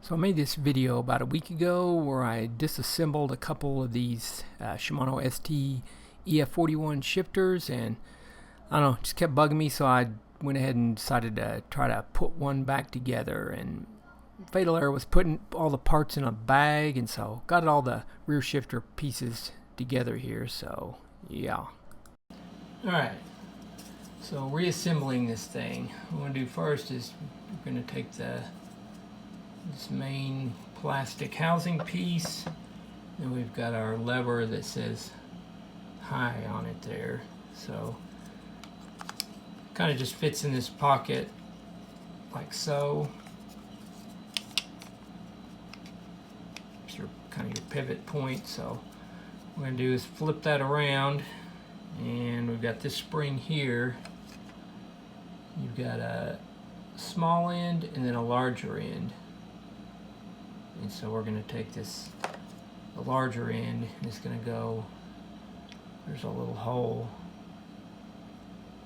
So I made this video about a week ago where I disassembled a couple of these Shimano ST EF41 shifters, and I don't know, just kept bugging me, so I went ahead and decided to try to put one back together. And fatal error was putting all the parts in a bag, and so got all the rear shifter pieces together here. So yeah. Alright, so reassembling this thing, what I'm going to do first is we're going to take this main plastic housing piece, and we've got our lever that says high on it there, so kind of just fits in this pocket like so. It's your kind of your pivot point. So what we're going to do is flip that around, and we've got this spring here. You've got a small end and then a larger end. And so we're going to take the larger end, and it's going to go, there's a little hole.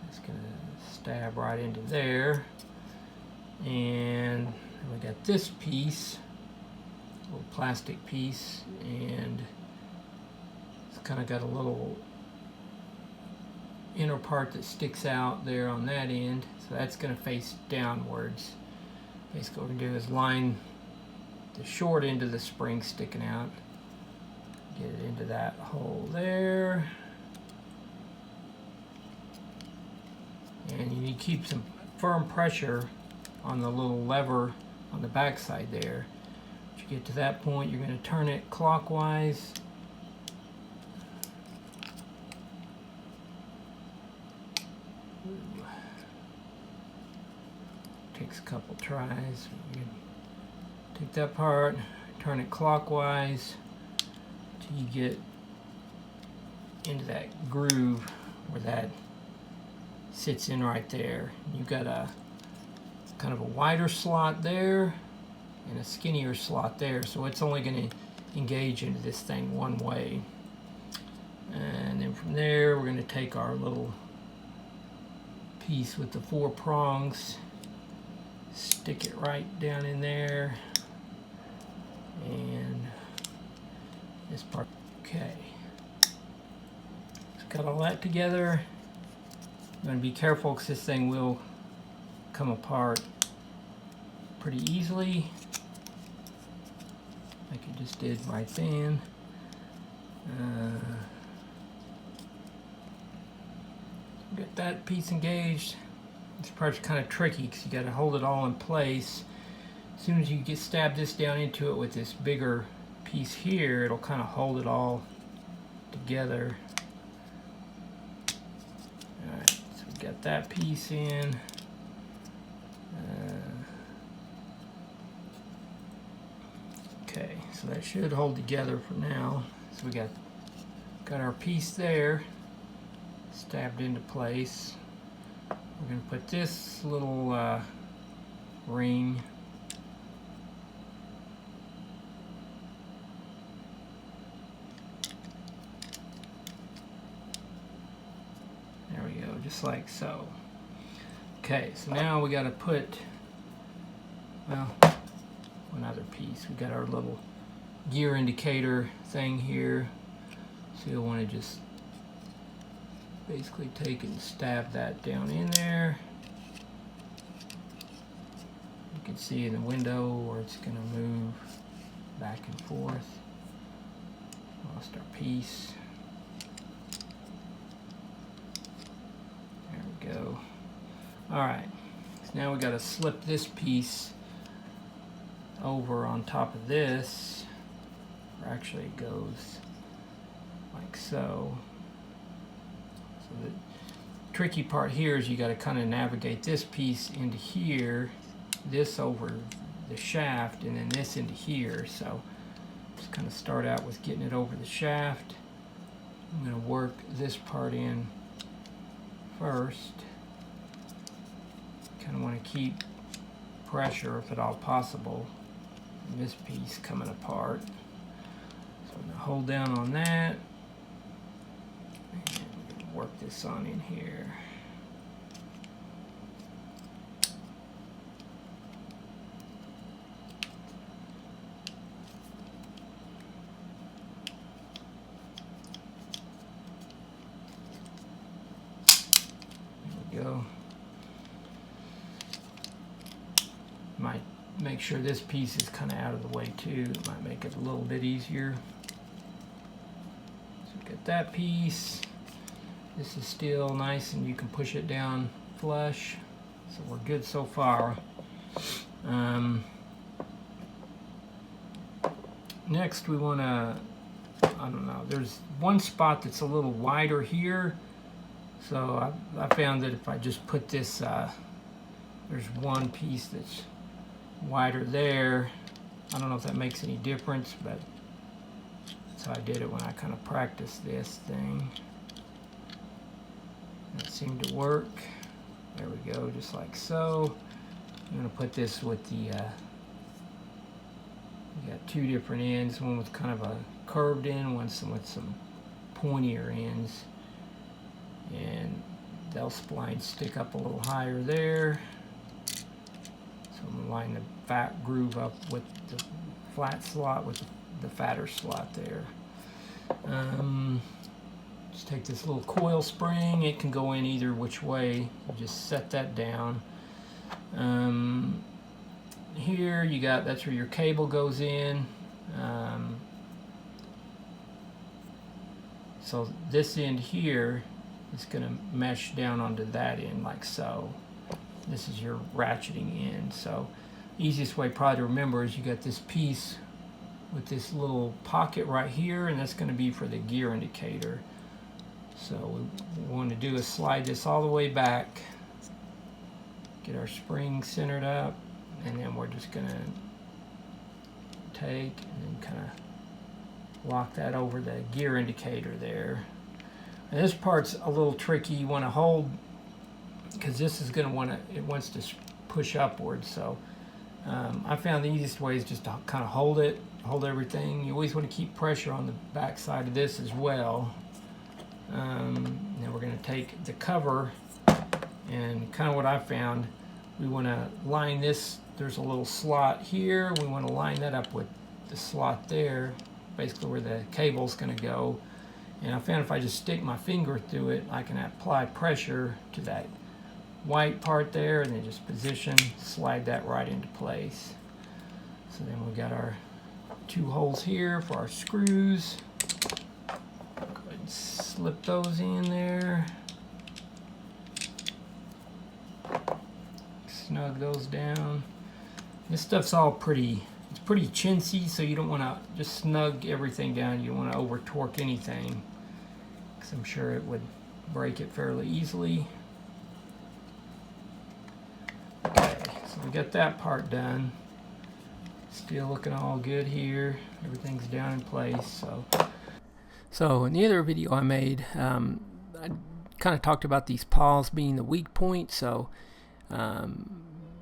It's going to stab right into there. And we got this piece, a little plastic piece, and it's kind of got a little inner part that sticks out there on that end. So that's going to face downwards. Basically what we're going to do is line the short end of the spring sticking out, get it into that hole there, and you need to keep some firm pressure on the little lever on the back side there. Once you get to that point, you're going to turn it clockwise, takes a couple tries. Take that part, turn it clockwise till you get into that groove where that sits in right there. You've got a kind of a wider slot there and a skinnier slot there, so it's only going to engage into this thing one way. And then from there we're going to take our little piece with the 4 prongs, stick it right down in there, and this part. Okay, so got all that together. I'm going to be careful because this thing will come apart pretty easily, like it just did right then. Get that piece engaged. This part's kind of tricky because you got to hold it all in place. As soon as you get stab this down into it with this bigger piece here, it'll kind of hold it all together. Alright, so we got that piece in. Okay, so that should hold together for now. So we got our piece there stabbed into place. We're going to put this little ring just like so. Okay, so now we got to put, well, one other piece. We got our little gear indicator thing here. So you'll want to just basically take and stab that down in there. You can see in the window where it's going to move back and forth. Lost our piece. Go. Alright, so now we got to slip this piece over on top of this, or actually it goes like so. So the tricky part here is you got to kind of navigate this piece into here, this over the shaft, and then this into here. So just kind of start out with getting it over the shaft. I'm going to work this part in first. Kind of want to keep pressure, if at all possible, in this piece coming apart. So I'm going to hold down on that, and work this on in here. go. Might make sure this piece is kind of out of the way too. It might make it a little bit easier. So get that piece. This is still nice and you can push it down flush. So we're good so far. Next we want to, I don't know, there's one spot that's a little wider here. So I found that if I just put this, there's one piece that's wider there. I don't know if that makes any difference, but that's how I did it when I kind of practiced this thing. That seemed to work. There we go, just like so. I'm going to put this with the, we got two different ends, one with kind of a curved end, one with some pointier ends. And they'll splines stick up a little higher there. So I'm going to line the fat groove up with the flat slot with the fatter slot there. Just take this little coil spring. It can go in either which way. You just set that down. Here you got, that's where your cable goes in. So this end here is going to mesh down onto that end like so. This is your ratcheting end. So easiest way probably to remember is you got this piece with this little pocket right here, and that's going to be for the gear indicator. So what we want to do is slide this all the way back, get our spring centered up, and then we're just going to take and then kind of lock that over the gear indicator there. And this part's a little tricky. You want to hold, because this is going to it wants to push upwards. So I found the easiest way is just to kind of hold everything. You always want to keep pressure on the back side of this as well. Now we're going to take the cover, and kind of what I found, we want to line this. There's a little slot here. We want to line that up with the slot there, basically where the cable's going to go. And I found if I just stick my finger through it, I can apply pressure to that white part there, and then just position, slide that right into place. So then we got our two holes here for our screws. Go ahead and slip those in there. Snug those down. This stuff's all pretty chintzy, so you don't want to just snug everything down. You don't want to over torque anything, because I'm sure it would break it fairly easily. Okay, so we got that part done. Still looking all good here. Everything's down in place. So in the other video I made, I kind of talked about these paws being the weak point. So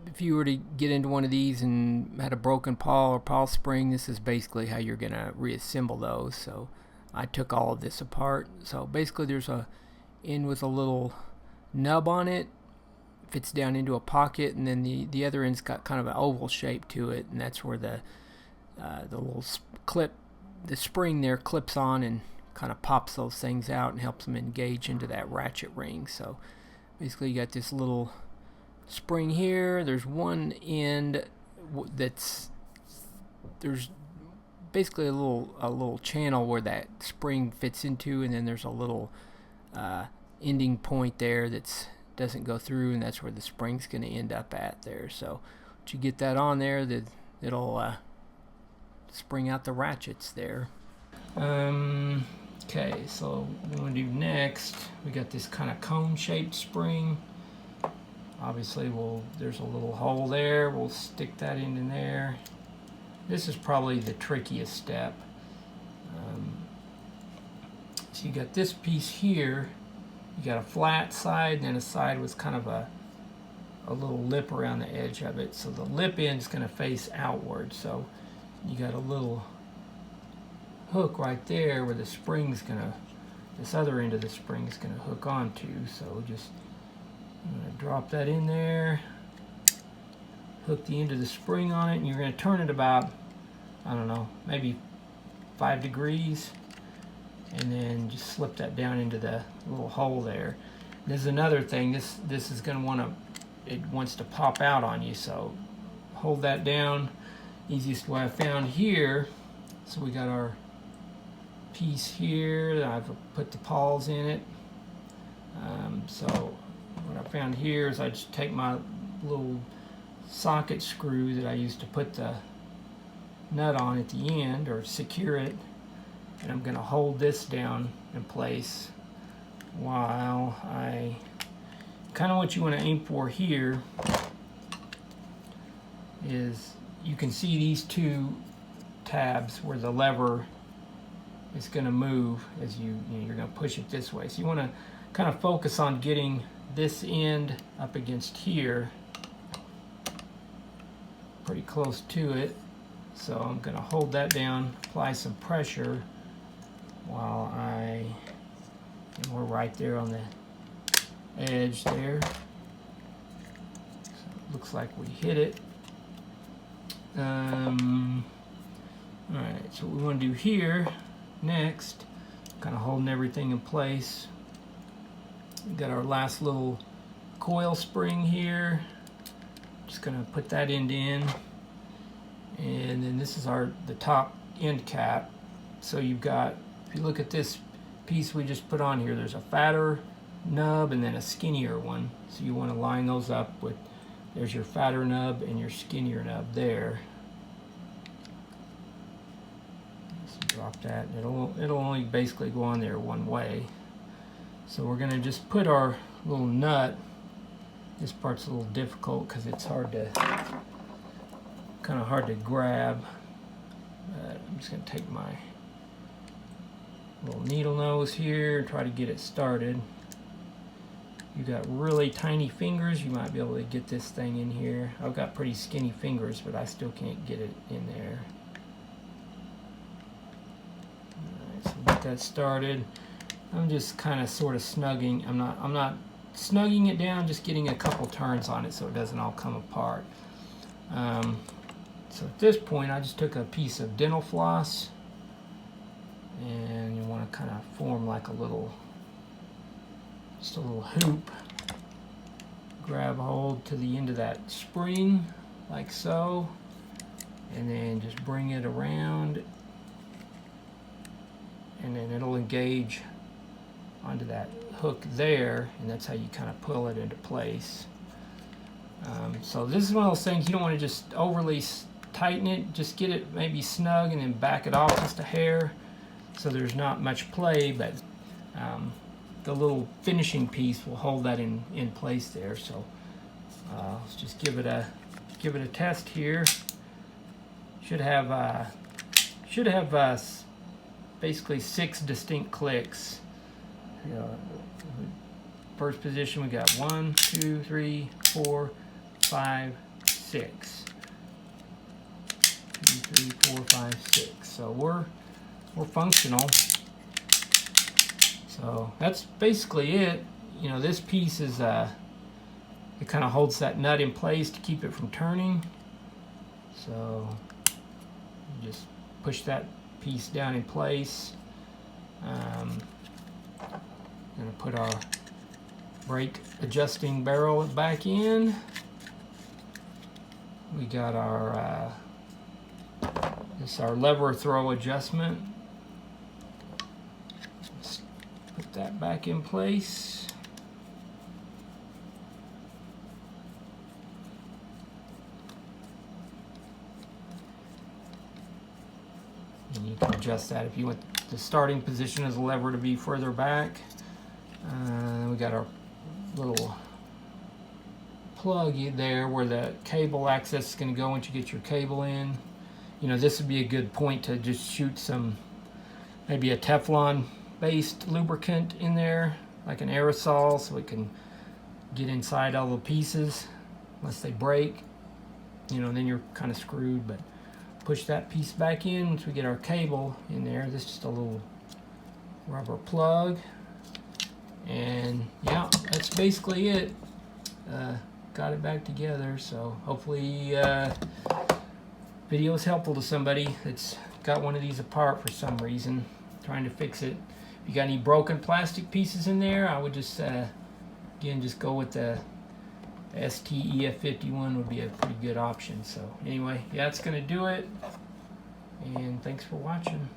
if you were to get into one of these and had a broken paw or paw spring, this is basically how you're going to reassemble those. So I took all of this apart. So basically there's a end with a little nub on it, fits down into a pocket, and then the other end's got kind of an oval shape to it, and that's where the little clip, the spring there clips on and kind of pops those things out and helps them engage into that ratchet ring. So basically you got this little spring here. There's one end there's basically a little channel where that spring fits into, and then there's a little ending point there that's doesn't go through, and that's where the spring's going to end up at there. So once you get that on there, it'll spring out the ratchets there. Okay, so what we want to do next, we got this kind of cone shaped spring. Obviously there's a little hole there. We'll stick that in there. This is probably the trickiest step. So you got this piece here. You got a flat side and then a side with kind of a little lip around the edge of it. So the lip end is going to face outward. So you got a little hook right there where the spring's going to, this other end of the spring is going to hook onto. So just, I'm going to drop that in there, hook the end of the spring on it, and you're going to turn it about, I don't know, maybe 5 degrees. And then just slip that down into the little hole there. This is another thing. This is going to it wants to pop out on you, so hold that down. Easiest way I found here. So we got our piece here. I've put the pawls in it. So what I found here is I just take my little socket screw that I used to put the nut on at the end or secure it, and I'm going to hold this down in place while I kind of what you want to aim for here is you can see these two tabs where the lever is going to move as you're going to push it this way. So you want to kind of focus on getting this end up against here, pretty close to it. So I'm going to hold that down, apply some pressure while and we're right there on the edge there. So it looks like we hit it. Alright, so what we want to do here next, kind of holding everything in place. We've got our last little coil spring here. Just going to put that end in. And then this is the top end cap. So you've got, if you look at this piece we just put on here, there's a fatter nub and then a skinnier one. So you want to line those up with, there's your fatter nub and your skinnier nub there. So drop that. It'll only basically go on there one way. So we're going to just put our little nut. This part's a little difficult because it's kind of hard to grab. I'm just going to take my little needle nose here and try to get it started. You got really tiny fingers, you might be able to get this thing in here. I've got pretty skinny fingers, but I still can't get it in there. Alright, so get that started. I'm just kind of sort of snugging. I'm not snugging it down, just getting a couple turns on it so it doesn't all come apart. So at this point, I just took a piece of dental floss, and you want to kind of form like just a little hoop. Grab hold to the end of that spring, like so, and then just bring it around, and then it'll engage onto that hook there, and that's how you kind of pull it into place. So this is one of those things you don't want to just overly tighten it, just get it maybe snug and then back it off just a hair so there's not much play, but the little finishing piece will hold that in place there. So let's just give it a test here. Should have basically 6 distinct clicks. First position we got 1, 2, 3, 4, 5, 6. 2, 3, 4, 5, 6. So we're functional. So that's basically it. This piece is it kind of holds that nut in place to keep it from turning. So you just push that piece down in place. Gonna put our brake adjusting barrel back in. We got our this is our lever throw adjustment. Let's put that back in place. And you can adjust that if you want the starting position of the lever to be further back. We got our little plug there where the cable access is going to go once you get your cable in. This would be a good point to just shoot maybe a Teflon based lubricant in there, like an aerosol, so it can get inside all the pieces unless they break. Then you're kind of screwed. But push that piece back in once we get our cable in there. This is just a little rubber plug. And yeah, that's basically it. Got it back together, so hopefully video is helpful to somebody that's got one of these apart for some reason, trying to fix it. If you got any broken plastic pieces in there, I would just again, just go with the ST EF41 would be a pretty good option. So anyway, yeah, that's going to do it. And thanks for watching.